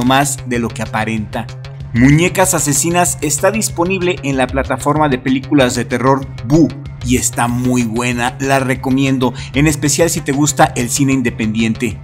más de lo que aparenta. Muñecas Asesinas está disponible en la plataforma de películas de terror Boo y está muy buena, la recomiendo, en especial si te gusta el cine independiente.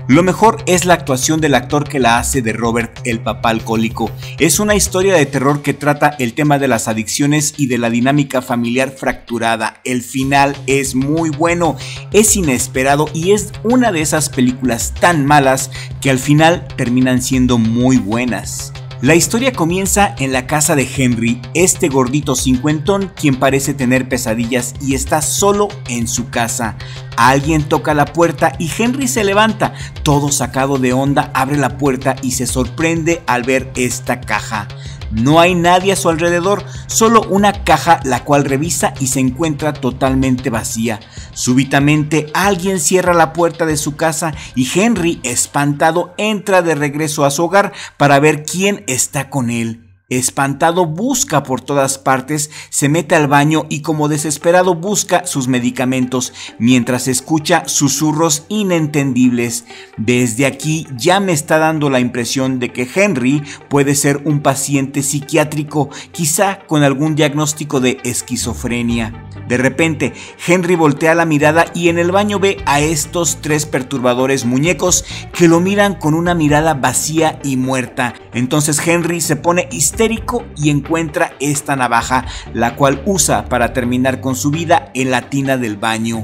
Lo mejor es la actuación del actor que la hace de Robert, el papá alcohólico. Es una historia de terror que trata el tema de las adicciones y de la dinámica familiar fracturada. El final es muy bueno, es inesperado y es una de esas películas tan malas que al final terminan siendo muy buenas. La historia comienza en la casa de Henry, este gordito cincuentón quien parece tener pesadillas y está solo en su casa. Alguien toca la puerta y Henry se levanta, todo sacado de onda, abre la puerta y se sorprende al ver esta caja. No hay nadie a su alrededor, solo una caja la cual revisa y se encuentra totalmente vacía. Súbitamente alguien cierra la puerta de su casa y Henry, espantado, entra de regreso a su hogar para ver quién está con él. Espantado busca por todas partes, se mete al baño y como desesperado busca sus medicamentos mientras escucha susurros inentendibles. Desde aquí ya me está dando la impresión de que Henry puede ser un paciente psiquiátrico, quizá con algún diagnóstico de esquizofrenia. De repente, Henry voltea la mirada y en el baño ve a estos tres perturbadores muñecos que lo miran con una mirada vacía y muerta. Entonces Henry se pone histérico y encuentra esta navaja, la cual usa para terminar con su vida en la tina del baño.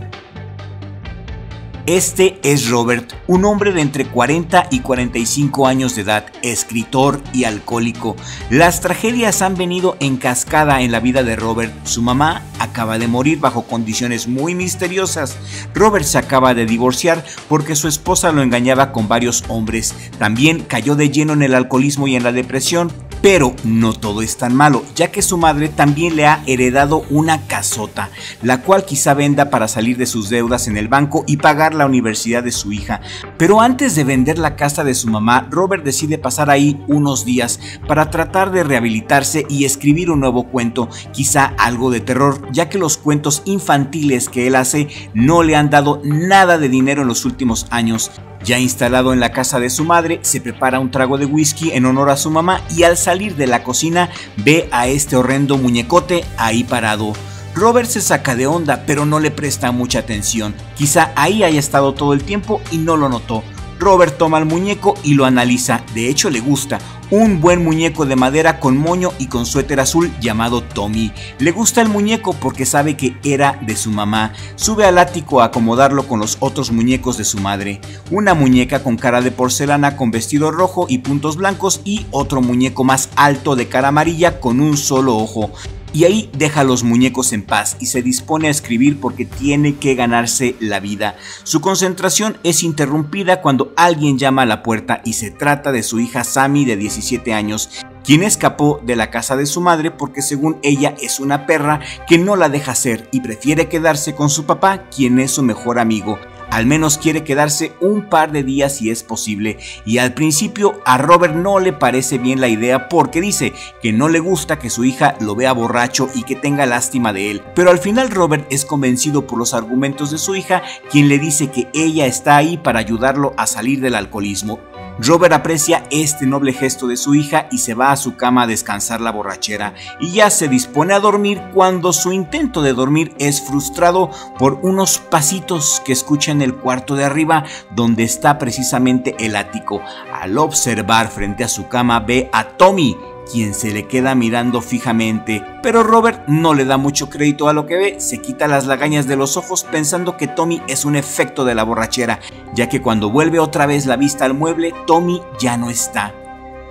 Este es Robert, un hombre de entre 40 y 45 años de edad, escritor y alcohólico. Las tragedias han venido en cascada en la vida de Robert. Su mamá acaba de morir bajo condiciones muy misteriosas. Robert se acaba de divorciar porque su esposa lo engañaba con varios hombres. También cayó de lleno en el alcoholismo y en la depresión. Pero no todo es tan malo, ya que su madre también le ha heredado una casota, la cual quizá venda para salir de sus deudas en el banco y pagar la universidad de su hija. Pero antes de vender la casa de su mamá, Robert decide pasar ahí unos días para tratar de rehabilitarse y escribir un nuevo cuento, quizá algo de terror, ya que los cuentos infantiles que él hace no le han dado nada de dinero en los últimos años. Ya instalado en la casa de su madre, se prepara un trago de whisky en honor a su mamá y al salir de la cocina ve a este horrendo muñecote ahí parado. Robert se saca de onda, pero no le presta mucha atención. Quizá ahí haya estado todo el tiempo y no lo notó. Robert toma el muñeco y lo analiza, de hecho le gusta. Un buen muñeco de madera con moño y con suéter azul llamado Tommy. Le gusta el muñeco porque sabe que era de su mamá. Sube al ático a acomodarlo con los otros muñecos de su madre. Una muñeca con cara de porcelana con vestido rojo y puntos blancos y otro muñeco más alto de cara amarilla con un solo ojo. Y ahí deja a los muñecos en paz y se dispone a escribir porque tiene que ganarse la vida. Su concentración es interrumpida cuando alguien llama a la puerta y se trata de su hija Sammy de 17 años, quien escapó de la casa de su madre porque según ella es una perra que no la deja ser y prefiere quedarse con su papá, quien es su mejor amigo. Al menos quiere quedarse un par de días si es posible, y al principio a Robert no le parece bien la idea porque dice que no le gusta que su hija lo vea borracho y que tenga lástima de él, pero al final Robert es convencido por los argumentos de su hija, quien le dice que ella está ahí para ayudarlo a salir del alcoholismo. Robert aprecia este noble gesto de su hija y se va a su cama a descansar la borrachera y ya se dispone a dormir cuando su intento de dormir es frustrado por unos pasitos que escucha en el cuarto de arriba donde está precisamente el ático. Al observar frente a su cama ve a Tommy, quien se le queda mirando fijamente, pero Robert no le da mucho crédito a lo que ve, se quita las lagañas de los ojos pensando que Tommy es un efecto de la borrachera, ya que cuando vuelve otra vez la vista al mueble, Tommy ya no está.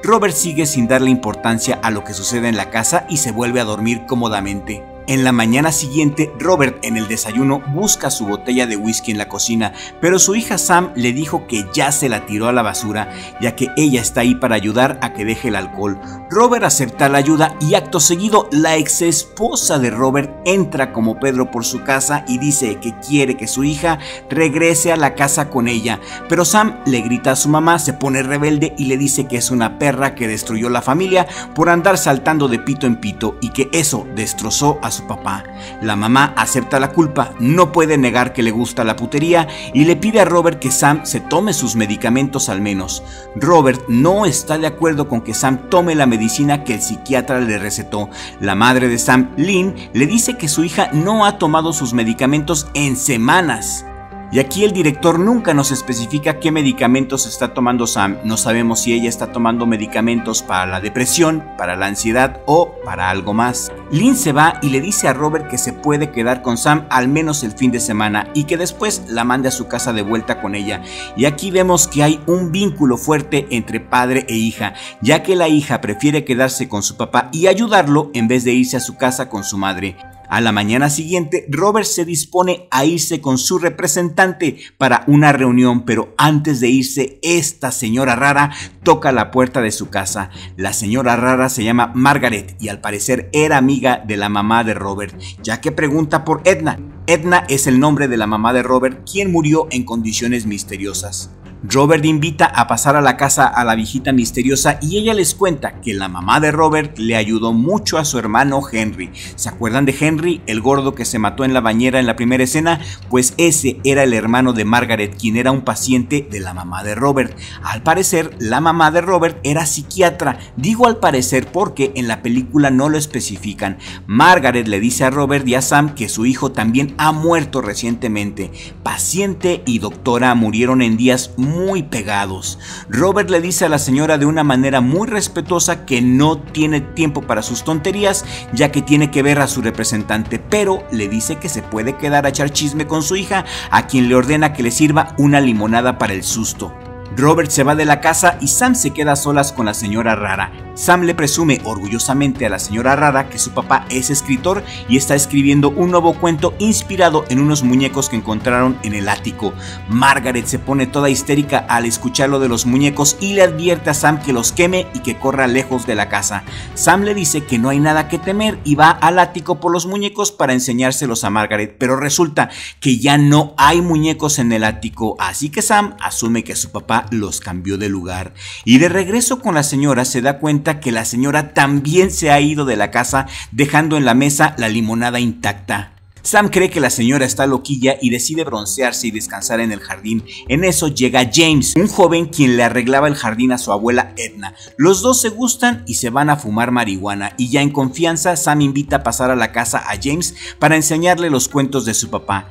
Robert sigue sin darle importancia a lo que sucede en la casa y se vuelve a dormir cómodamente. En la mañana siguiente, Robert en el desayuno busca su botella de whisky en la cocina, pero su hija Sam le dijo que ya se la tiró a la basura, ya que ella está ahí para ayudar a que deje el alcohol. Robert acepta la ayuda y acto seguido la ex esposa de Robert entra como Pedro por su casa y dice que quiere que su hija regrese a la casa con ella, pero Sam le grita a su mamá, se pone rebelde y le dice que es una perra que destruyó la familia por andar saltando de pito en pito y que eso destrozó a su papá. La mamá acepta la culpa, no puede negar que le gusta la putería y le pide a Robert que Sam se tome sus medicamentos al menos. Robert no está de acuerdo con que Sam tome la medicina que el psiquiatra le recetó. La madre de Sam, Lynn, le dice que su hija no ha tomado sus medicamentos en semanas. Y aquí el director nunca nos especifica qué medicamentos está tomando Sam. No sabemos si ella está tomando medicamentos para la depresión, para la ansiedad o para algo más. Lynn se va y le dice a Robert que se puede quedar con Sam al menos el fin de semana y que después la mande a su casa de vuelta con ella. Y aquí vemos que hay un vínculo fuerte entre padre e hija, ya que la hija prefiere quedarse con su papá y ayudarlo en vez de irse a su casa con su madre. A la mañana siguiente, Robert se dispone a irse con su representante para una reunión, pero antes de irse, esta señora rara toca la puerta de su casa. La señora rara se llama Margaret y al parecer era amiga de la mamá de Robert, ya que pregunta por Edna. Edna es el nombre de la mamá de Robert, quien murió en condiciones misteriosas. Robert invita a pasar a la casa a la viejita misteriosa y ella les cuenta que la mamá de Robert le ayudó mucho a su hermano Henry. ¿Se acuerdan de Henry, el gordo que se mató en la bañera en la primera escena? Pues ese era el hermano de Margaret, quien era un paciente de la mamá de Robert. Al parecer, la mamá de Robert era psiquiatra. Digo al parecer porque en la película no lo especifican. Margaret le dice a Robert y a Sam que su hijo también ha muerto recientemente. Paciente y doctora murieron en días muy pegados. Robert le dice a la señora de una manera muy respetuosa que no tiene tiempo para sus tonterías, ya que tiene que ver a su representante, pero le dice que se puede quedar a echar chisme con su hija, a quien le ordena que le sirva una limonada para el susto. Robert se va de la casa y Sam se queda a solas con la señora rara. Sam le presume orgullosamente a la señora rara que su papá es escritor y está escribiendo un nuevo cuento inspirado en unos muñecos que encontraron en el ático. Margaret se pone toda histérica al escuchar lo de los muñecos y le advierte a Sam que los queme y que corra lejos de la casa. Sam le dice que no hay nada que temer y va al ático por los muñecos para enseñárselos a Margaret, pero resulta que ya no hay muñecos en el ático, así que Sam asume que su papá los cambió de lugar. Y de regreso con la señora se da cuenta que la señora también se ha ido de la casa, dejando en la mesa la limonada intacta. Sam cree que la señora está loquilla y decide broncearse y descansar en el jardín. En eso llega James, un joven quien le arreglaba el jardín a su abuela Edna. Los dos se gustan y se van a fumar marihuana, y ya en confianza Sam invita a pasar a la casa a James para enseñarle los cuentos de su papá.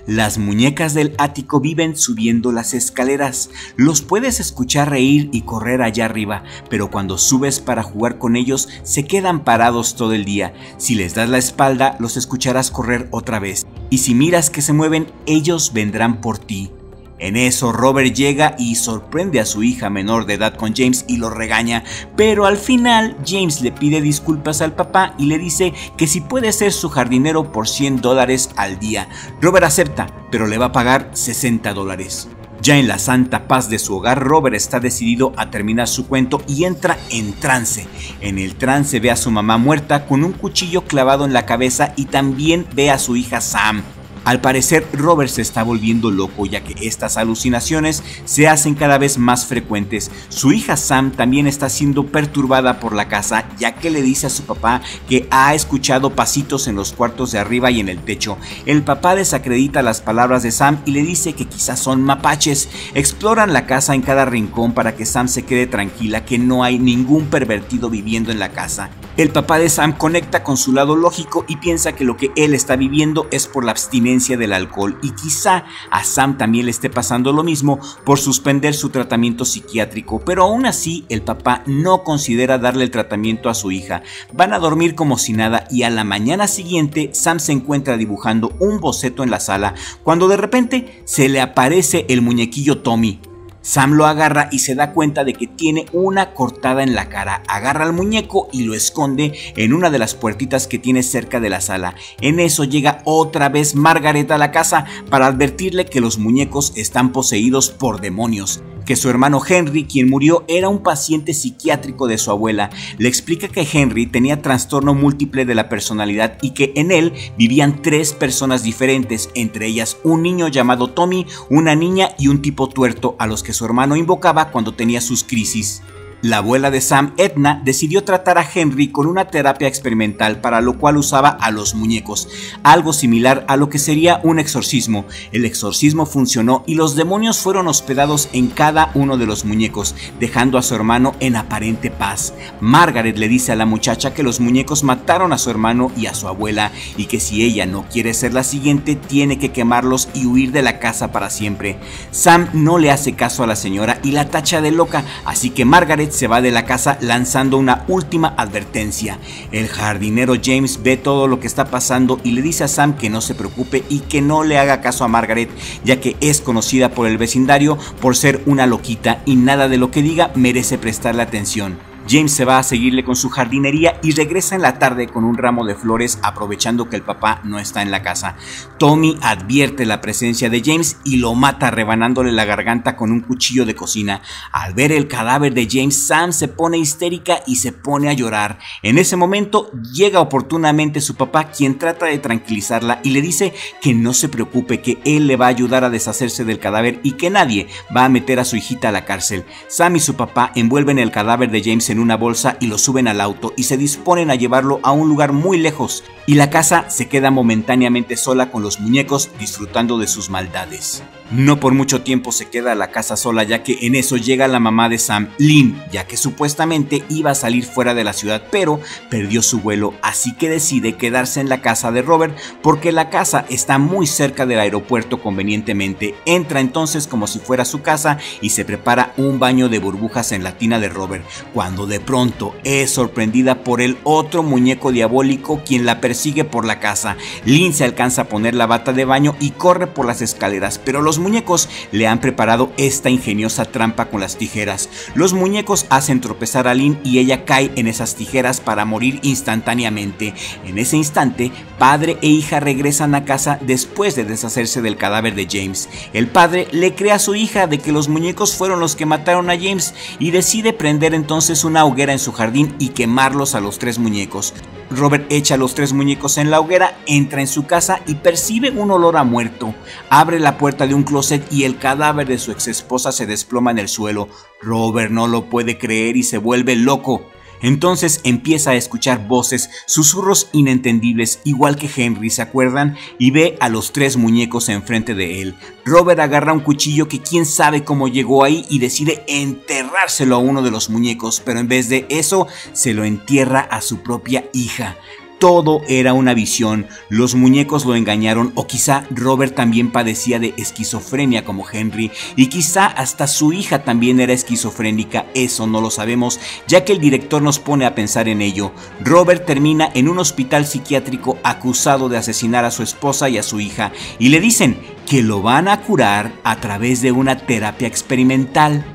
Las muñecas del ático viven subiendo las escaleras. Los puedes escuchar reír y correr allá arriba, pero cuando subes para jugar con ellos se quedan parados todo el día. Si les das la espalda, los escucharás correr otra vez. Y si miras que se mueven, ellos vendrán por ti. En eso Robert llega y sorprende a su hija menor de edad con James y lo regaña, pero al final James le pide disculpas al papá y le dice que si puede ser su jardinero por $100 al día. Robert acepta, pero le va a pagar $60. Ya en la santa paz de su hogar, Robert está decidido a terminar su cuento y entra en trance. En el trance ve a su mamá muerta con un cuchillo clavado en la cabeza y también ve a su hija Sam. Al parecer, Robert se está volviendo loco, ya que estas alucinaciones se hacen cada vez más frecuentes. Su hija Sam también está siendo perturbada por la casa, ya que le dice a su papá que ha escuchado pasitos en los cuartos de arriba y en el techo. El papá desacredita las palabras de Sam y le dice que quizás son mapaches. Exploran la casa en cada rincón para que Sam se quede tranquila, que no hay ningún pervertido viviendo en la casa. El papá de Sam conecta con su lado lógico y piensa que lo que él está viviendo es por la abstinencia del alcohol, y quizá a Sam también le esté pasando lo mismo por suspender su tratamiento psiquiátrico, pero aún así el papá no considera darle el tratamiento a su hija. Van a dormir como si nada y a la mañana siguiente Sam se encuentra dibujando un boceto en la sala cuando de repente se le aparece el muñequillo Tommy. Sam lo agarra y se da cuenta de que tiene una cortada en la cara. Agarra al muñeco y lo esconde en una de las puertitas que tiene cerca de la sala. En eso llega otra vez Margaret a la casa para advertirle que los muñecos están poseídos por demonios. que su hermano Henry, quien murió, era un paciente psiquiátrico de su abuela. Le explica que Henry tenía trastorno múltiple de la personalidad y que en él vivían 3 personas diferentes, entre ellas un niño llamado Tommy, una niña y un tipo tuerto a los que su hermano invocaba cuando tenía sus crisis. La abuela de Sam, Edna, decidió tratar a Henry con una terapia experimental, para lo cual usaba a los muñecos, algo similar a lo que sería un exorcismo. El exorcismo funcionó y los demonios fueron hospedados en cada uno de los muñecos, dejando a su hermano en aparente paz. Margaret le dice a la muchacha que los muñecos mataron a su hermano y a su abuela, y que si ella no quiere ser la siguiente, tiene que quemarlos y huir de la casa para siempre. Sam no le hace caso a la señora y la tacha de loca, así que Margaret se va de la casa lanzando una última advertencia. El jardinero James ve todo lo que está pasando y le dice a Sam que no se preocupe y que no le haga caso a Margaret, ya que es conocida por el vecindario por ser una loquita y nada de lo que diga merece prestarle atención. James se va a seguirle con su jardinería y regresa en la tarde con un ramo de flores, aprovechando que el papá no está en la casa. Tommy advierte la presencia de James y lo mata rebanándole la garganta con un cuchillo de cocina. Al ver el cadáver de James, Sam se pone histérica y se pone a llorar. En ese momento llega oportunamente su papá, quien trata de tranquilizarla y le dice que no se preocupe, que él le va a ayudar a deshacerse del cadáver y que nadie va a meter a su hijita a la cárcel. Sam y su papá envuelven el cadáver de James en una bolsa y lo suben al auto y se disponen a llevarlo a un lugar muy lejos, y la casa se queda momentáneamente sola con los muñecos disfrutando de sus maldades. No por mucho tiempo se queda la casa sola, ya que en eso llega la mamá de Sam, Lynn, ya que supuestamente iba a salir fuera de la ciudad, pero perdió su vuelo, así que decide quedarse en la casa de Robert porque la casa está muy cerca del aeropuerto convenientemente. Entra entonces como si fuera su casa y se prepara un baño de burbujas en la tina de Robert, cuando de pronto es sorprendida por el otro muñeco diabólico, quien la persigue por la casa. Lynn se alcanza a poner la bata de baño y corre por las escaleras, pero los muñecos le han preparado esta ingeniosa trampa con las tijeras. Los muñecos hacen tropezar a Lynn y ella cae en esas tijeras para morir instantáneamente. En ese instante, padre e hija regresan a casa después de deshacerse del cadáver de James. El padre le cree a su hija de que los muñecos fueron los que mataron a James y decide prender entonces una hoguera en su jardín y quemarlos a los 3 muñecos. Robert echa a los 3 muñecos en la hoguera, entra en su casa y percibe un olor a muerto. Abre la puerta de un closet y el cadáver de su exesposa se desploma en el suelo. Robert no lo puede creer y se vuelve loco. Entonces empieza a escuchar voces, susurros inentendibles, igual que Henry, ¿se acuerdan? Y ve a los 3 muñecos enfrente de él. Robert agarra un cuchillo que quién sabe cómo llegó ahí y decide enterrárselo a uno de los muñecos, pero en vez de eso se lo entierra a su propia hija. Todo era una visión, los muñecos lo engañaron, o quizá Robert también padecía de esquizofrenia como Henry, y quizá hasta su hija también era esquizofrénica. Eso no lo sabemos, ya que el director nos pone a pensar en ello. Robert termina en un hospital psiquiátrico acusado de asesinar a su esposa y a su hija, y le dicen que lo van a curar a través de una terapia experimental.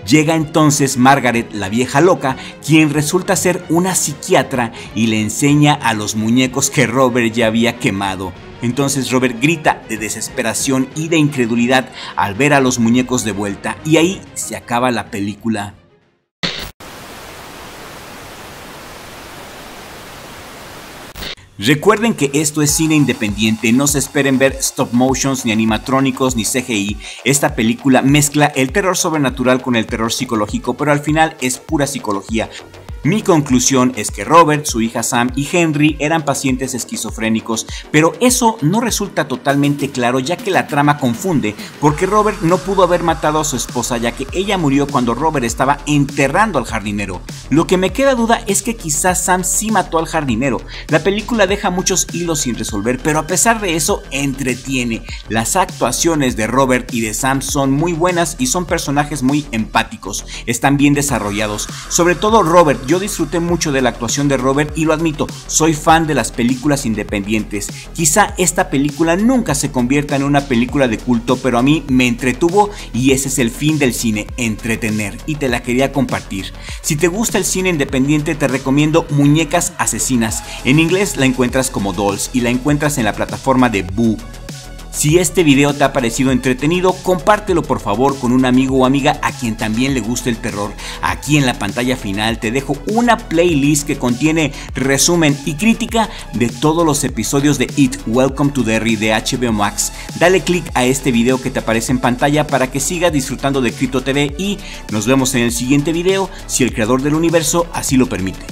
Llega entonces Margaret, la vieja loca, quien resulta ser una psiquiatra y le enseña a los muñecos que Robert ya había quemado. Entonces Robert grita de desesperación y de incredulidad al ver a los muñecos de vuelta, y ahí se acaba la película. Recuerden que esto es cine independiente, no se esperen ver stop motions, ni animatrónicos, ni CGI. Esta película mezcla el terror sobrenatural con el terror psicológico, pero al final es pura psicología. Mi conclusión es que Robert, su hija Sam y Henry eran pacientes esquizofrénicos, pero eso no resulta totalmente claro, ya que la trama confunde, porque Robert no pudo haber matado a su esposa, ya que ella murió cuando Robert estaba enterrando al jardinero. Lo que me queda duda es que quizás Sam sí mató al jardinero. La película deja muchos hilos sin resolver, pero a pesar de eso entretiene. Las actuaciones de Robert y de Sam son muy buenas y son personajes muy empáticos, están bien desarrollados, sobre todo Robert. Yo disfruté mucho de la actuación de Robert y lo admito, soy fan de las películas independientes. Quizá esta película nunca se convierta en una película de culto, pero a mí me entretuvo y ese es el fin del cine, entretener, y te la quería compartir. Si te gusta el cine independiente, te recomiendo Muñecas Asesinas. En inglés la encuentras como Dolls y la encuentras en la plataforma de Boo. Si este video te ha parecido entretenido, compártelo por favor con un amigo o amiga a quien también le guste el terror. Aquí en la pantalla final te dejo una playlist que contiene resumen y crítica de todos los episodios de It Welcome to Derry de HBO Max. Dale click a este video que te aparece en pantalla para que sigas disfrutando de Crypto TV y nos vemos en el siguiente video si el creador del universo así lo permite.